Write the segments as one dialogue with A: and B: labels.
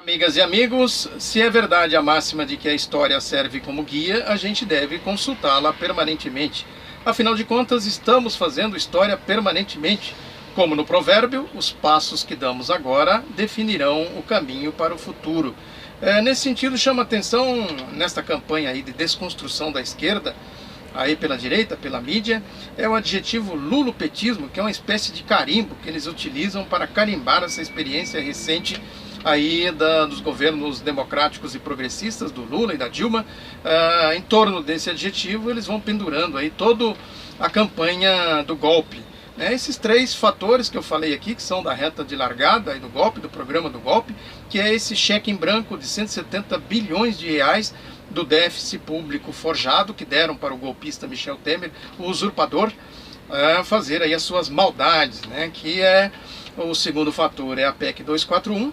A: Amigas e amigos, se é verdade a máxima de que a história serve como guia, a gente deve consultá-la permanentemente. Afinal de contas, estamos fazendo história permanentemente. Como no provérbio, os passos que damos agora definirão o caminho para o futuro. Nesse sentido, chama atenção, nesta campanha aí de desconstrução da esquerda, aí pela direita, pela mídia, é o adjetivo lulopetismo, que é uma espécie de carimbo que eles utilizam para carimbar essa experiência recente aí dos governos democráticos e progressistas, do Lula e da Dilma. Em torno desse adjetivo eles vão pendurando aí toda a campanha do golpe. Esses três fatores que eu falei aqui, que são da reta de largada do golpe, do programa do golpe, que é esse cheque em branco de 170 bilhões de reais do déficit público forjado que deram para o golpista Michel Temer, o usurpador, fazer aí as suas maldades, que é o segundo fator, é a PEC 241,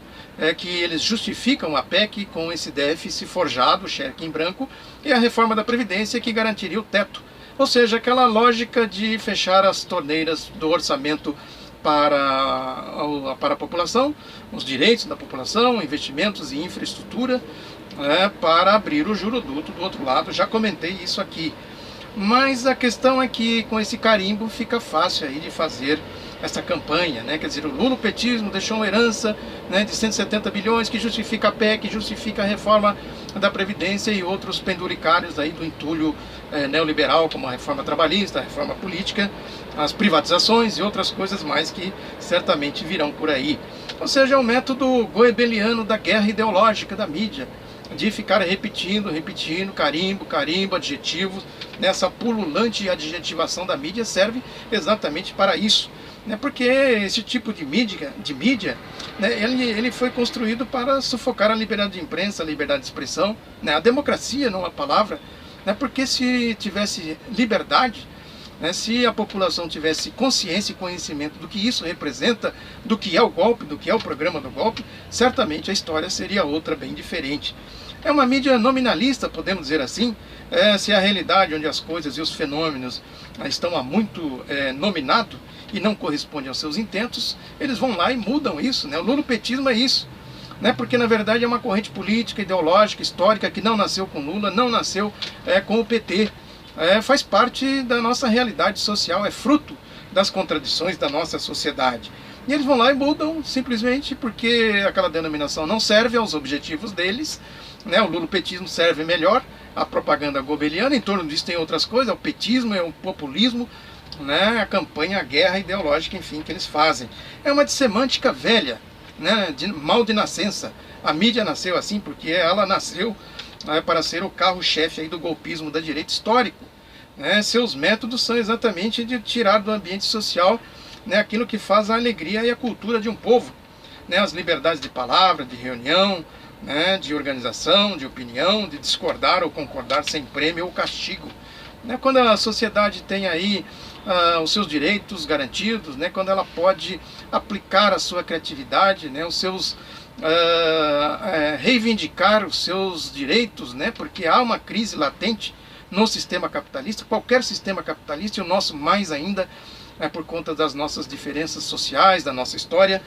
A: que eles justificam a PEC com esse déficit forjado, cheque em branco, e a reforma da Previdência que garantiria o teto. Ou seja, aquela lógica de fechar as torneiras do orçamento para a população, os direitos da população, investimentos em infraestrutura, para abrir o juroduto do outro lado. Já comentei isso aqui. Mas a questão é que com esse carimbo fica fácil aí de fazer essa campanha, quer dizer, o lulopetismo deixou uma herança de 170 bilhões que justifica a PEC, justifica a reforma da Previdência e outros penduricários aí do entulho neoliberal, como a reforma trabalhista, a reforma política, as privatizações e outras coisas mais que certamente virão por aí. Ou seja, é um método goebbeliano da guerra ideológica da mídia, de ficar repetindo, carimbo, adjetivos. Essa pululante adjetivação da mídia serve exatamente para isso. Porque esse tipo de mídia, ele foi construído para sufocar a liberdade de imprensa, a liberdade de expressão, a democracia, não a palavra. Porque se tivesse liberdade, se a população tivesse consciência e conhecimento do que isso representa, do que é o golpe, do que é o programa do golpe, certamente a história seria outra, bem diferente. É uma mídia nominalista, podemos dizer assim. Se a realidade onde as coisas e os fenômenos estão há muito nominado e não correspondem aos seus intentos, eles vão lá e mudam isso. O lulopetismo é isso. Porque na verdade é uma corrente política, ideológica, histórica que não nasceu com Lula, não nasceu com o PT. Faz parte da nossa realidade social, é fruto das contradições da nossa sociedade. E eles vão lá e mudam simplesmente porque aquela denominação não serve aos objetivos deles. O lulopetismo serve melhor à propaganda goebbeliana. Em torno disso tem outras coisas, é o petismo, é o populismo, a campanha, a guerra ideológica, enfim, que eles fazem. É uma de semântica velha, mal de nascença. A mídia nasceu assim porque ela nasceu para ser o carro-chefe aí do golpismo da direita histórico. Seus métodos são exatamente de tirar do ambiente social aquilo que faz a alegria e a cultura de um povo. As liberdades de palavra, de reunião, de organização, de opinião, de discordar ou concordar sem prêmio ou castigo. Quando a sociedade tem aí os seus direitos garantidos, quando ela pode aplicar a sua criatividade, reivindicar os seus direitos, porque há uma crise latente no sistema capitalista, qualquer sistema capitalista, e o nosso mais ainda, por conta das nossas diferenças sociais, da nossa história.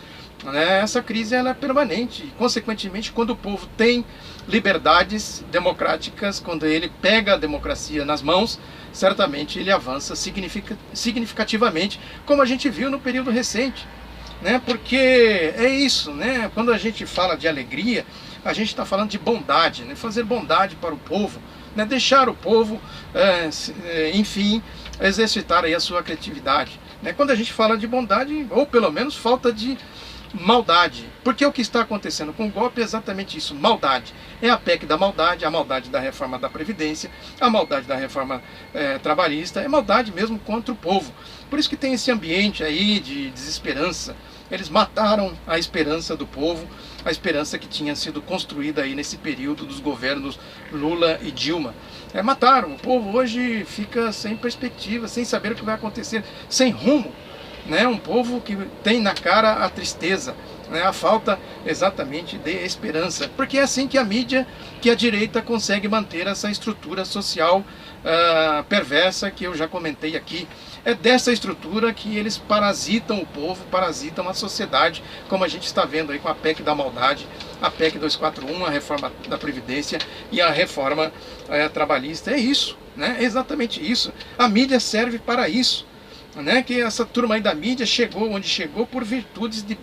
A: Essa crise ela é permanente. E, consequentemente, quando o povo tem liberdades democráticas, quando ele pega a democracia nas mãos, certamente ele avança significativamente, como a gente viu no período recente. Porque é isso, quando a gente fala de alegria, a gente está falando de bondade, fazer bondade para o povo, deixar o povo, enfim, exercitar aí a sua criatividade. Quando a gente fala de bondade, ou pelo menos falta de maldade, porque o que está acontecendo com o golpe é exatamente isso, maldade. É a PEC da maldade, a maldade da reforma da Previdência, a maldade da reforma trabalhista, é maldade mesmo contra o povo. Por isso que tem esse ambiente aí de desesperança. Eles mataram a esperança do povo, a esperança que tinha sido construída aí nesse período dos governos Lula e Dilma. Mataram, o povo hoje fica sem perspectiva, sem saber o que vai acontecer, sem rumo. Um povo que tem na cara a tristeza, né? A falta exatamente de esperança, porque é assim que a mídia, que a direita consegue manter essa estrutura social perversa que eu já comentei aqui. É dessa estrutura que eles parasitam o povo, parasitam a sociedade, como a gente está vendo aí com a PEC da maldade, a PEC 241, a reforma da Previdência e a reforma trabalhista. É isso, né? É exatamente isso. A mídia serve para isso, né? Que essa turma aí da mídia chegou onde chegou por virtudes de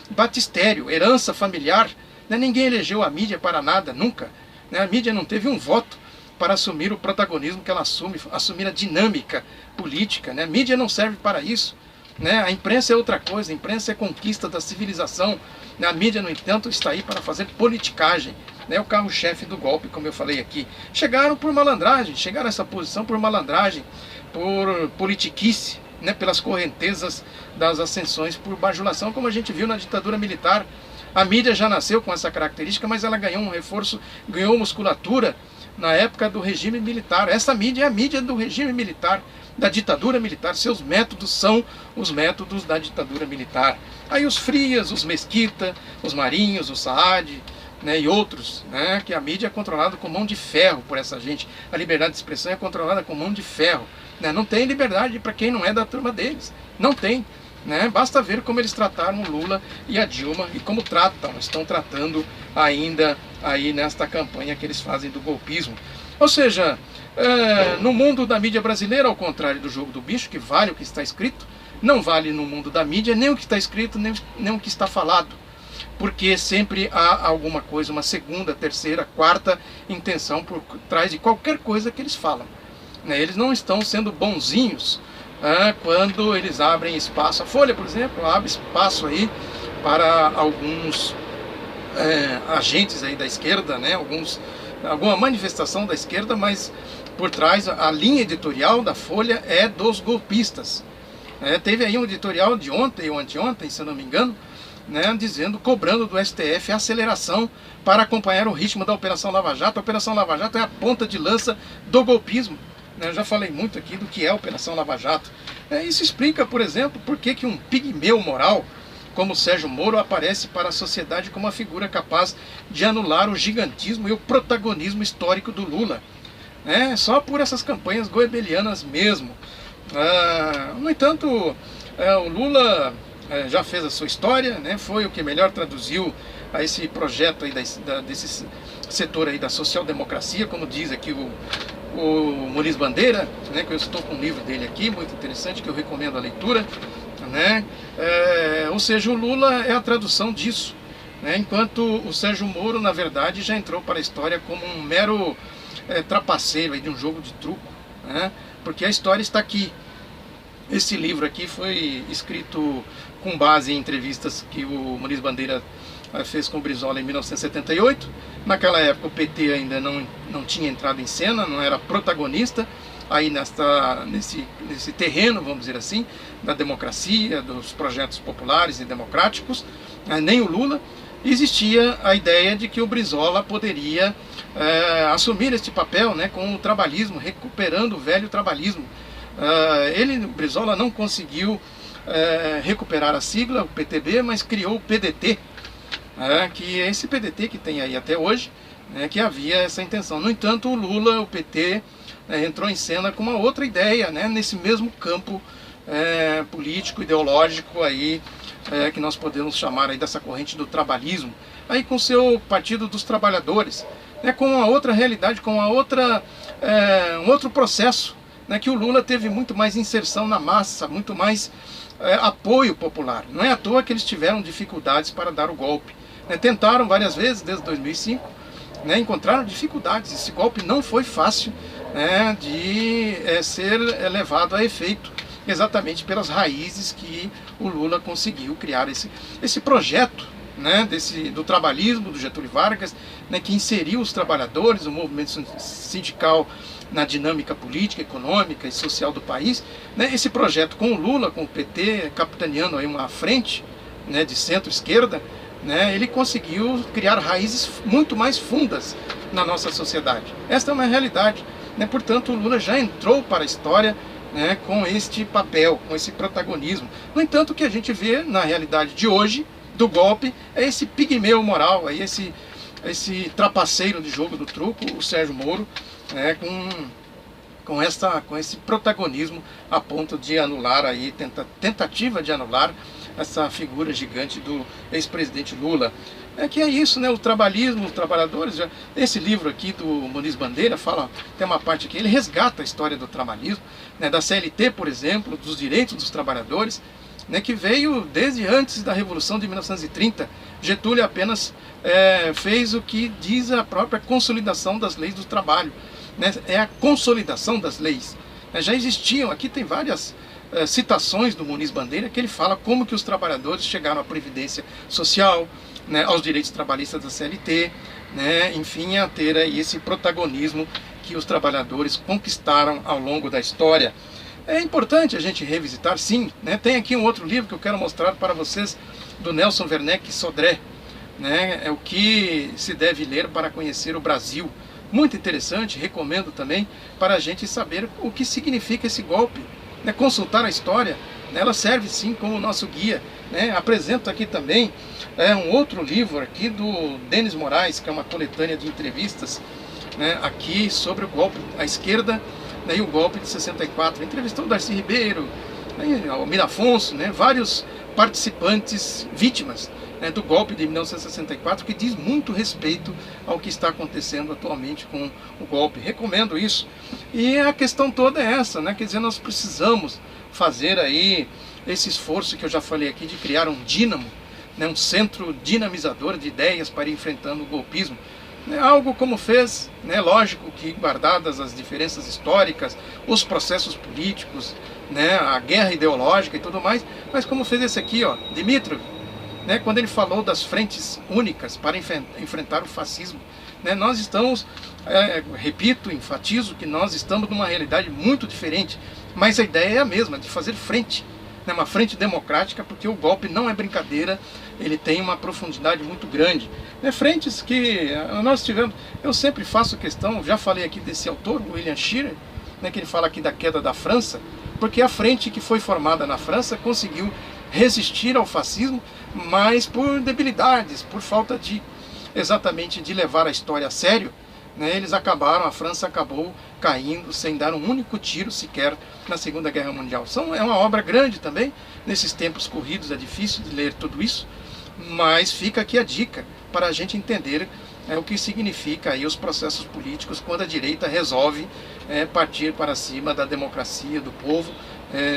A: batistério, herança familiar, né? Ninguém elegeu a mídia para nada, nunca, né? A mídia não teve um voto para assumir o protagonismo que ela assume, assumir a dinâmica política, né? A mídia não serve para isso, né? A imprensa é outra coisa, a imprensa é conquista da civilização, né? A mídia, no entanto, está aí para fazer politicagem, né? O carro-chefe do golpe, como eu falei aqui. Chegaram por malandragem, chegaram a essa posição por malandragem, por politiquice, né? Pelas correntezas das ascensões, por bajulação, como a gente viu na ditadura militar. A mídia já nasceu com essa característica, mas ela ganhou um reforço, ganhou musculatura na época do regime militar. Essa mídia é a mídia do regime militar, da ditadura militar. Seus métodos são os métodos da ditadura militar. Aí os Frias, os Mesquita, os Marinhos, o Saad, né, e outros, né, que a mídia é controlada com mão de ferro por essa gente. A liberdade de expressão é controlada com mão de ferro, né? Não tem liberdade para quem não é da turma deles. Não tem. Né? Basta ver como eles trataram o Lula e a Dilma e como estão tratando ainda aí nesta campanha que eles fazem do golpismo. Ou seja, no mundo da mídia brasileira, ao contrário do jogo do bicho, que vale o que está escrito, não vale no mundo da mídia nem o que está escrito, nem o que está falado. Porque sempre há alguma coisa, uma segunda, terceira, quarta intenção por trás de qualquer coisa que eles falam. Né? Eles não estão sendo bonzinhos quando eles abrem espaço. A Folha, por exemplo, abre espaço aí para alguns agentes aí da esquerda, né? Alguma manifestação da esquerda, mas por trás a linha editorial da Folha é dos golpistas. Teve aí um editorial de ontem ou anteontem, se eu não me engano, né, cobrando do STF a aceleração para acompanhar o ritmo da Operação Lava Jato. A Operação Lava Jato é a ponta de lança do golpismo. Eu já falei muito aqui do que é a Operação Lava Jato. Isso explica, por exemplo, por que um pigmeu moral como Sérgio Moro aparece para a sociedade como uma figura capaz de anular o gigantismo e o protagonismo histórico do Lula. Só por essas campanhas goebbelianas mesmo. No entanto, o Lula já fez a sua história, né? Foi o que melhor traduziu a esse projeto aí desse setor aí da social-democracia, como diz aqui o Muniz Bandeira, né, que eu estou com um livro dele aqui, muito interessante, que eu recomendo a leitura, né? Ou seja, o Lula é a tradução disso, né? Enquanto o Sérgio Moro, na verdade, já entrou para a história como um mero trapaceiro aí de um jogo de truco, né? Porque a história está aqui. Esse livro aqui foi escrito com base em entrevistas que o Muniz Bandeira fez com o Brizola em 1978. Naquela época o PT ainda não tinha entrado em cena, não era protagonista aí nesse terreno, vamos dizer assim, da democracia, dos projetos populares e democráticos, nem o Lula. Existia a ideia de que o Brizola poderia assumir este papel, né, com o trabalhismo, recuperando o velho trabalhismo. O Brizola não conseguiu recuperar a sigla, o PTB, mas criou o PDT, que é esse PDT que tem aí até hoje, né, que havia essa intenção. No entanto, o Lula, o PT, entrou em cena com uma outra ideia, né, nesse mesmo campo político, ideológico aí, que nós podemos chamar aí dessa corrente do trabalhismo, aí com o seu Partido dos Trabalhadores, né, com uma outra realidade, com uma outra, um outro processo, né, que o Lula teve muito mais inserção na massa, muito mais apoio popular. Não é à toa que eles tiveram dificuldades para dar o golpe. Tentaram várias vezes desde 2005, encontraram dificuldades. Esse golpe não foi fácil de ser levado a efeito, exatamente pelas raízes que o Lula conseguiu criar esse projeto, do trabalhismo, do Getúlio Vargas, que inseriu os trabalhadores, o movimento sindical na dinâmica política, econômica e social do país. Esse projeto com o Lula, com o PT capitaneando aí uma frente de centro-esquerda, ele conseguiu criar raízes muito mais fundas na nossa sociedade. Esta é uma realidade. Portanto, o Lula já entrou para a história com este papel, com esse protagonismo. No entanto, o que a gente vê na realidade de hoje, do golpe é esse pigmeu moral, é esse trapaceiro de jogo do truco, o Sérgio Moro, né, com esse protagonismo a ponto de anular aí, tentativa de anular essa figura gigante do ex-presidente Lula. É que é isso, né? O trabalhismo, os trabalhadores. Esse livro aqui do Muniz Bandeira fala, tem uma parte aqui, ele resgata a história do trabalhismo, né, da CLT, por exemplo, dos direitos dos trabalhadores, né, que veio desde antes da Revolução de 1930. Getúlio apenas fez o que diz a própria consolidação das leis do trabalho, né? É a consolidação das leis. Já existiam, aqui tem várias citações do Muniz Bandeira, que ele fala como que os trabalhadores chegaram à Previdência Social, né, aos direitos trabalhistas da CLT, né, enfim, a ter aí esse protagonismo que os trabalhadores conquistaram ao longo da história. É importante a gente revisitar, sim, né? Tem aqui um outro livro que eu quero mostrar para vocês, do Nelson Werneck Sodré, né? É o que se deve ler para conhecer o Brasil. Muito interessante, recomendo também para a gente saber o que significa esse golpe, né? Consultar a história, né? Ela serve sim como nosso guia, né? Apresento aqui também um outro livro aqui do Denis Moraes, que é uma coletânea de entrevistas, né? Aqui sobre o golpe à esquerda, né? E o golpe de 64. Entrevistou o Darcy Ribeiro, né? O Mira Afonso, né? Vários participantes, vítimas, né, do golpe de 1964, que diz muito respeito ao que está acontecendo atualmente com o golpe. Recomendo isso. E a questão toda é essa, né? Quer dizer, nós precisamos fazer aí esse esforço que eu já falei aqui de criar um dínamo, né, um centro dinamizador de ideias para ir enfrentando o golpismo. Algo como fez, né, lógico que guardadas as diferenças históricas, os processos políticos, né, a guerra ideológica e tudo mais, mas como fez esse aqui, ó, Dimitrov, né, quando ele falou das frentes únicas para enfrentar o fascismo, né, nós estamos, repito, enfatizo que nós estamos numa realidade muito diferente, mas a ideia é a mesma, de fazer frente, né, uma frente democrática, porque o golpe não é brincadeira, ele tem uma profundidade muito grande. Né, frentes que nós tivemos, eu sempre faço questão, já falei aqui desse autor, William Shirer, né, que ele fala aqui da queda da França, porque a frente que foi formada na França conseguiu resistir ao fascismo, mas por debilidades, por falta de, exatamente, de levar a história a sério, né, a França acabou caindo sem dar um único tiro sequer na Segunda Guerra Mundial. É uma obra grande também, nesses tempos corridos é difícil de ler tudo isso, mas fica aqui a dica para a gente entender o que significa aí os processos políticos quando a direita resolve partir para cima da democracia, do povo,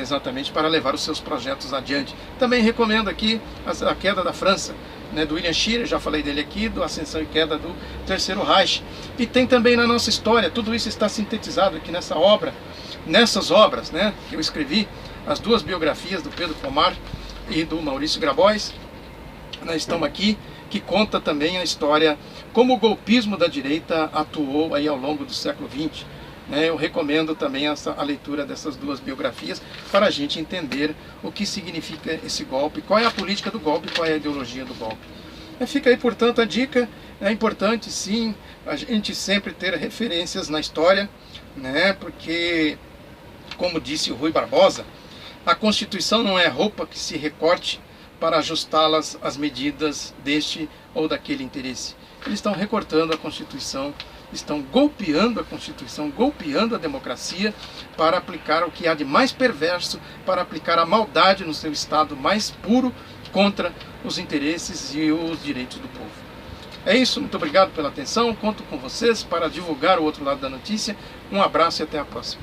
A: exatamente para levar os seus projetos adiante. Também recomendo aqui a Queda da França, né, do William Shirer, já falei dele aqui, do Ascensão e Queda do Terceiro Reich. E tem também na nossa história, tudo isso está sintetizado aqui nessa obra, nessas obras, né, que eu escrevi, as duas biografias do Pedro Pomar e do Maurício Grabois, nós estamos aqui, que conta também a história, como o golpismo da direita atuou aí ao longo do século XX. Eu recomendo também a leitura dessas duas biografias para a gente entender o que significa esse golpe, qual é a política do golpe, qual é a ideologia do golpe. Fica aí, portanto, a dica. É importante, sim, a gente sempre ter referências na história, né? Porque, como disse o Rui Barbosa, a Constituição não é roupa que se recorte para ajustá-las às medidas deste ou daquele interesse. Eles estão recortando a Constituição, estão golpeando a Constituição, golpeando a democracia para aplicar o que há de mais perverso, para aplicar a maldade no seu estado mais puro contra os interesses e os direitos do povo. É isso, muito obrigado pela atenção, conto com vocês para divulgar o outro lado da notícia. Um abraço e até a próxima.